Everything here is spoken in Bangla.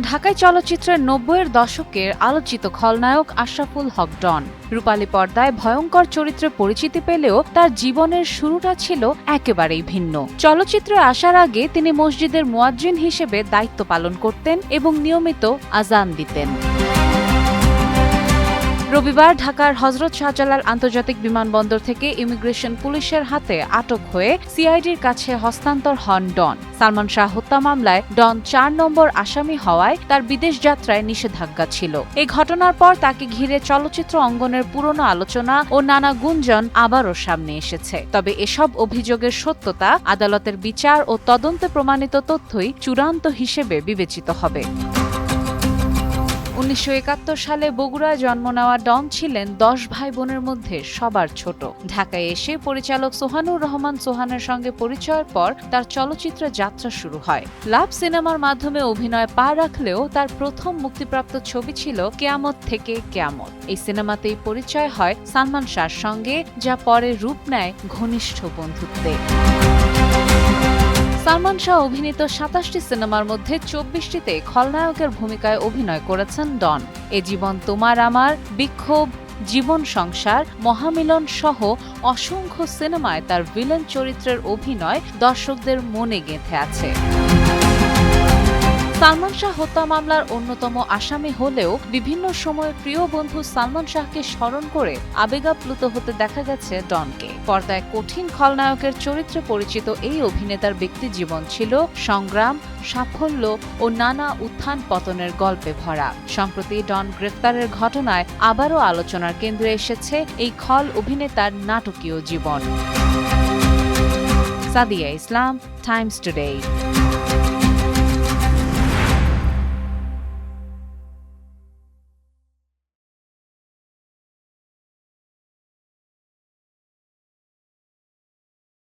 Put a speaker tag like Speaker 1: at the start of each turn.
Speaker 1: ঢাকাই চলচ্চিত্রের ৯০-এর দশকের আলোচিত খলনায়ক আশরাফুল হক ডন রূপালী পর্দায় ভয়ঙ্কর চরিত্রে পরিচিতি পেলেও তার জীবনের শুরুটা ছিল একেবারেই ভিন্ন। চলচ্চিত্রে আসার আগে তিনি মসজিদের মুয়াজ্জিন হিসেবে দায়িত্ব পালন করতেন এবং নিয়মিত আজান দিতেন। রবিবার ঢাকার হযরত শাহজালাল আন্তর্জাতিক বিমানবন্দর থেকে ইমিগ্রেশন পুলিশের হাতে আটক হয়ে সিআইডির কাছে হস্তান্তর হন ডন। সালমান শাহ হত্যা মামলায় ডন ৪ নম্বর আসামি হওয়ায় তার বিদেশ যাত্রায় নিষেধাজ্ঞা ছিল। এই ঘটনার পর তাকে ঘিরে চলচ্চিত্র অঙ্গনের পুরনো আলোচনা ও নানা গুঞ্জন আবারও সামনে এসেছে। তবে এসব অভিযোগের সত্যতা আদালতের বিচার ও তদন্তে প্রমাণিত তথ্যই চূড়ান্ত হিসেবে বিবেচিত হবে। ১৯৭১ সালে বগুড়ায় জন্ম নেওয়া ডন ছিলেন ১০ ভাই বোনের মধ্যে সবার ছোট। ঢাকায় এসে পরিচালক সোহানুর রহমান সোহানের সঙ্গে পরিচয়ের পর তার চলচ্চিত্র যাত্রা শুরু হয়। লাভ সিনেমার মাধ্যমে অভিনয়ে পা রাখলেও তার প্রথম মুক্তিপ্রাপ্ত ছবি ছিল কেয়ামত থেকে কেয়ামত। এই সিনেমাতেই পরিচয় হয় সালমান শাহর সঙ্গে, যা পরে রূপ নেয় ঘনিষ্ঠ বন্ধুত্বে। সালমান শাহ অভিনীত ২৭টি সিনেমার মধ্যে ২৪টিতে খলনায়কের ভূমিকায় অভিনয় করেছেন ডন। এ জীবন তোমার আমার, বিক্ষোভ, জীবন সংসার, মহামিলন সহ অসংখ্য সিনেমায় তার ভিলেন চরিত্রের অভিনয় দর্শকদের মনে গেঁথে আছে। সালমান শাহ হত্যা মামলার অন্যতম আসামি হলেও বিভিন্ন সময়ে প্রিয় বন্ধু সালমান শাহকে স্মরণ করে আবেগাপ্লুত হতে দেখা গেছে ডনকে। পর্দায় কঠিন খলনায়কের চরিত্রে পরিচিত এই অভিনেতার ব্যক্তিজীবন ছিল সংগ্রাম, সাফল্য ও নানা উত্থান পতনের গল্পে ভরা। সম্প্রতি ডন গ্রেফতারের ঘটনায় আবারও আলোচনার কেন্দ্রে এসেছে এই খল অভিনেতার নাটকীয় জীবন। সাদিয়া ইসলাম, টাইমস টুডে।